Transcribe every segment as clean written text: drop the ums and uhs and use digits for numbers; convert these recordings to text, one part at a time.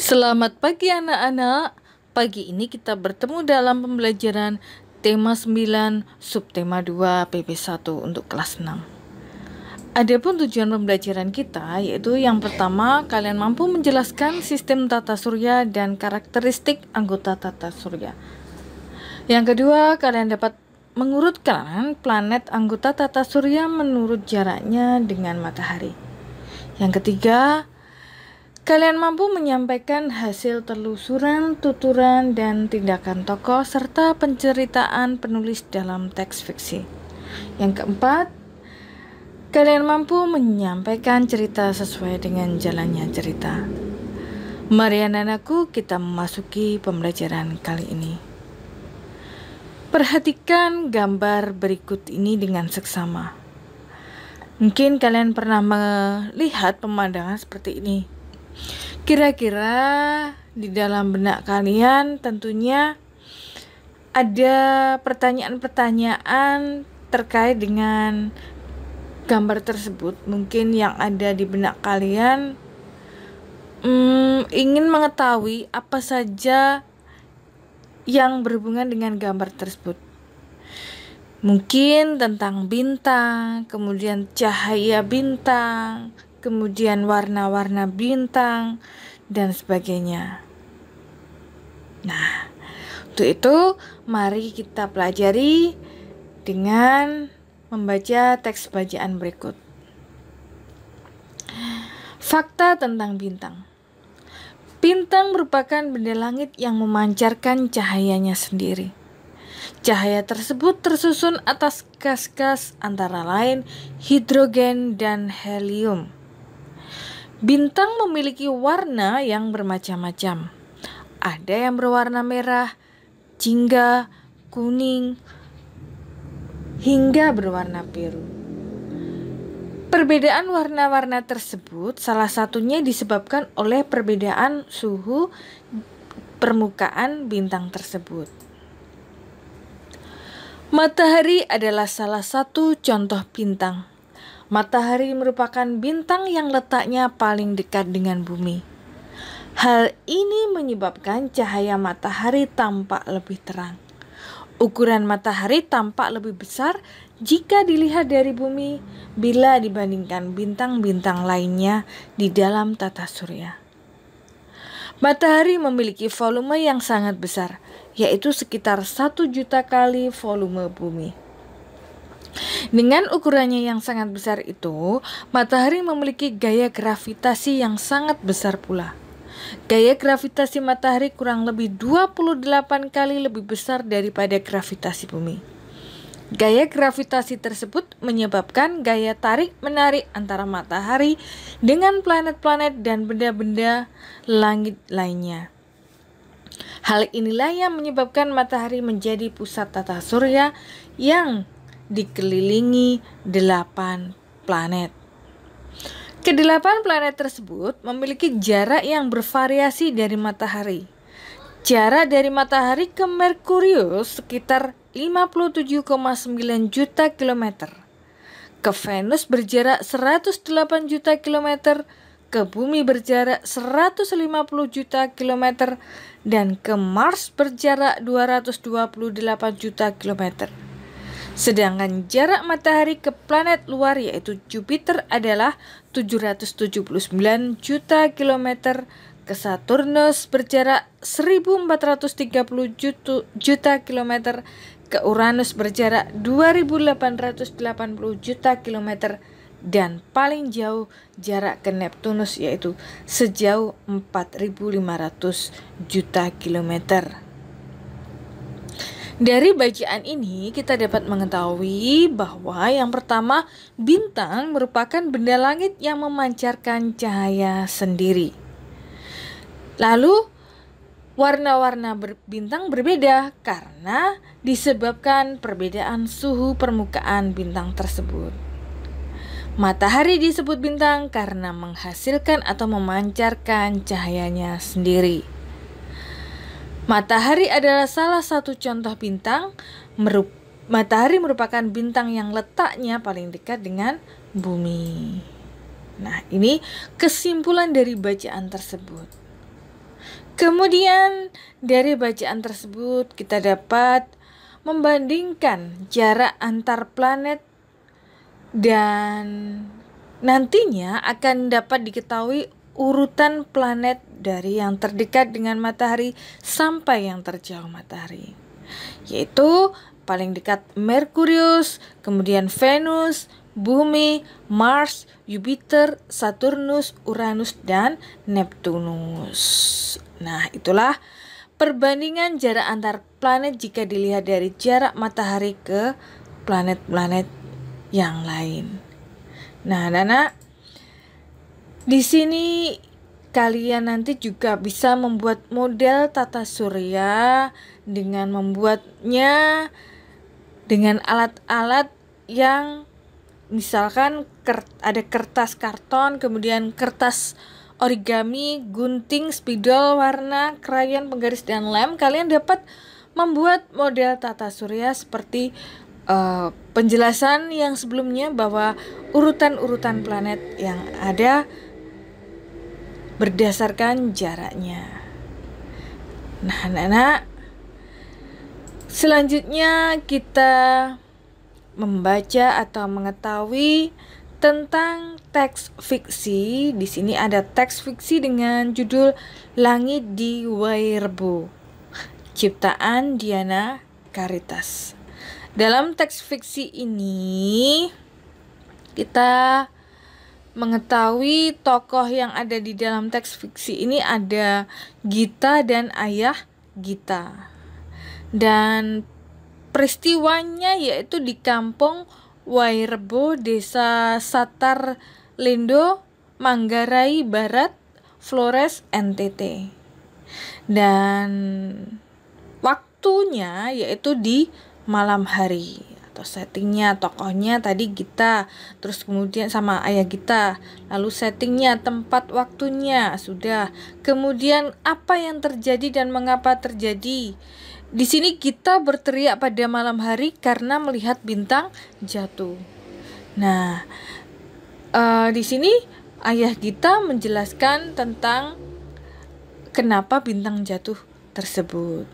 Selamat pagi anak-anak. Pagi ini kita bertemu dalam pembelajaran tema 9, subtema 2, PP1 untuk kelas 6. Adapun tujuan pembelajaran kita yaitu yang pertama, kalian mampu menjelaskan sistem tata surya dan karakteristik anggota tata surya. Yang kedua, kalian dapat mengurutkan planet anggota tata surya menurut jaraknya dengan matahari. Yang ketiga, kalian mampu menyampaikan hasil telusuran, tuturan, dan tindakan tokoh serta penceritaan penulis dalam teks fiksi. Yang keempat, kalian mampu menyampaikan cerita sesuai dengan jalannya cerita. Mari anak-anakku, kita memasuki pembelajaran kali ini. Perhatikan gambar berikut ini dengan seksama. Mungkin kalian pernah melihat pemandangan seperti ini. Kira-kira di dalam benak kalian tentunya ada pertanyaan-pertanyaan terkait dengan gambar tersebut. Mungkin yang ada di benak kalian ingin mengetahui apa saja yang berhubungan dengan gambar tersebut. Mungkin tentang bintang, kemudian cahaya bintang, kemudian warna-warna bintang, dan sebagainya. Nah, untuk itu mari kita pelajari dengan membaca teks bacaan berikut. Fakta tentang bintang. Bintang merupakan benda langit yang memancarkan cahayanya sendiri. Cahaya tersebut tersusun atas gas-gas antara lain hidrogen dan helium. Bintang memiliki warna yang bermacam-macam. Ada yang berwarna merah, jingga, kuning, hingga berwarna biru. Perbedaan warna-warna tersebut salah satunya disebabkan oleh perbedaan suhu permukaan bintang tersebut. Matahari adalah salah satu contoh bintang. Matahari merupakan bintang yang letaknya paling dekat dengan bumi. Hal ini menyebabkan cahaya matahari tampak lebih terang. Ukuran matahari tampak lebih besar jika dilihat dari bumi bila dibandingkan bintang-bintang lainnya di dalam tata surya. Matahari memiliki volume yang sangat besar, yaitu sekitar 1 juta kali volume bumi. Dengan ukurannya yang sangat besar itu, matahari memiliki gaya gravitasi yang sangat besar pula. Gaya gravitasi matahari kurang lebih 28 kali lebih besar daripada gravitasi bumi. Gaya gravitasi tersebut menyebabkan gaya tarik-menarik antara matahari dengan planet-planet dan benda-benda langit lainnya. Hal inilah yang menyebabkan matahari menjadi pusat tata surya yang dikelilingi 8 planet. Kedelapan planet tersebut memiliki jarak yang bervariasi dari matahari. Jarak dari matahari ke Merkurius sekitar 57,9 juta kilometer. Ke Venus berjarak 108 juta kilometer, ke bumi berjarak 150 juta kilometer, dan ke Mars berjarak 228 juta kilometer. Sedangkan jarak matahari ke planet luar yaitu Jupiter adalah 779 juta kilometer, ke Saturnus berjarak 1430 juta kilometer, ke Uranus berjarak 2880 juta kilometer, dan paling jauh jarak ke Neptunus yaitu sejauh 4500 juta kilometer. Dari bacaan ini kita dapat mengetahui bahwa yang pertama, bintang merupakan benda langit yang memancarkan cahaya sendiri. Lalu warna-warna bintang berbeda karena disebabkan perbedaan suhu permukaan bintang tersebut. Matahari disebut bintang karena menghasilkan atau memancarkan cahayanya sendiri. Matahari adalah salah satu contoh bintang. Matahari merupakan bintang yang letaknya paling dekat dengan bumi. Nah, ini kesimpulan dari bacaan tersebut. Kemudian dari bacaan tersebut kita dapat membandingkan jarak antar planet dan nantinya akan dapat diketahui urutan planet dari yang terdekat dengan matahari sampai yang terjauh matahari, yaitu paling dekat Merkurius, kemudian Venus, Bumi, Mars, Jupiter, Saturnus, Uranus, dan Neptunus. Nah, itulah perbandingan jarak antar planet jika dilihat dari jarak matahari ke planet-planet yang lain. Nah, anak-anak, di sini kalian nanti juga bisa membuat model tata surya dengan membuatnya dengan alat-alat yang misalkan ada kertas karton, kemudian kertas origami, gunting, spidol, warna, krayon, penggaris, dan lem. Kalian dapat membuat model tata surya seperti penjelasan yang sebelumnya bahwa urutan-urutan planet yang ada berdasarkan jaraknya. Nah, anak-anak, selanjutnya kita membaca atau mengetahui tentang teks fiksi. Di sini ada teks fiksi dengan judul Langit di Wairebo, ciptaan Diana Caritas. Dalam teks fiksi ini kita mengetahui tokoh yang ada di dalam teks fiksi ini ada Gita dan ayah Gita. Dan peristiwanya yaitu di kampung Wairebo, Desa Satar Lendo, Manggarai Barat, Flores, NTT. Dan waktunya yaitu di malam hari, atau settingnya tokohnya tadi Gita, terus kemudian sama ayah Gita, lalu settingnya, tempat, waktunya sudah, kemudian apa yang terjadi dan mengapa terjadi. Di sini Gita berteriak pada malam hari karena melihat bintang jatuh. Nah, di sini ayah Gita menjelaskan tentang kenapa bintang jatuh tersebut.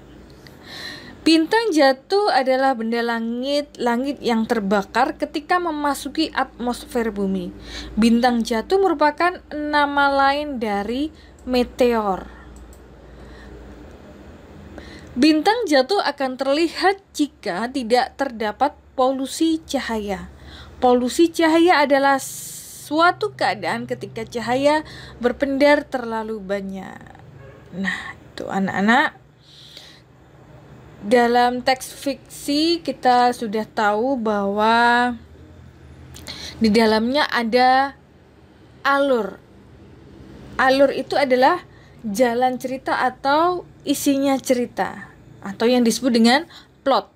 Bintang jatuh adalah benda langit yang terbakar ketika memasuki atmosfer bumi. Bintang jatuh merupakan nama lain dari meteor. Bintang jatuh akan terlihat jika tidak terdapat polusi cahaya. Polusi cahaya adalah suatu keadaan ketika cahaya berpendar terlalu banyak. Nah, itu anak-anak. Dalam teks fiksi kita sudah tahu bahwa di dalamnya ada alur. Alur itu adalah jalan cerita atau isinya cerita, atau yang disebut dengan plot.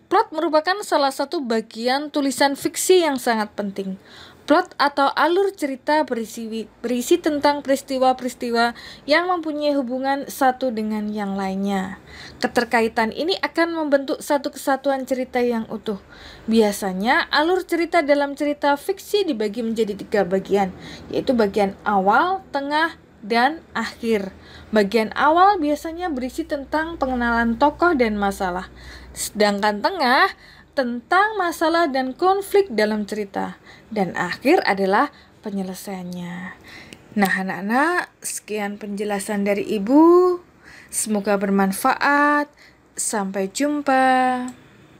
Plot merupakan salah satu bagian tulisan fiksi yang sangat penting. Plot atau alur cerita berisi tentang peristiwa-peristiwa yang mempunyai hubungan satu dengan yang lainnya. Keterkaitan ini akan membentuk satu kesatuan cerita yang utuh. Biasanya alur cerita dalam cerita fiksi dibagi menjadi 3 bagian, yaitu bagian awal, tengah, dan akhir. Bagian awal biasanya berisi tentang pengenalan tokoh dan masalah, sedangkan tengah tentang masalah dan konflik dalam cerita, dan akhir adalah penyelesaiannya. Nah, anak-anak, sekian penjelasan dari Ibu. Semoga bermanfaat. Sampai jumpa.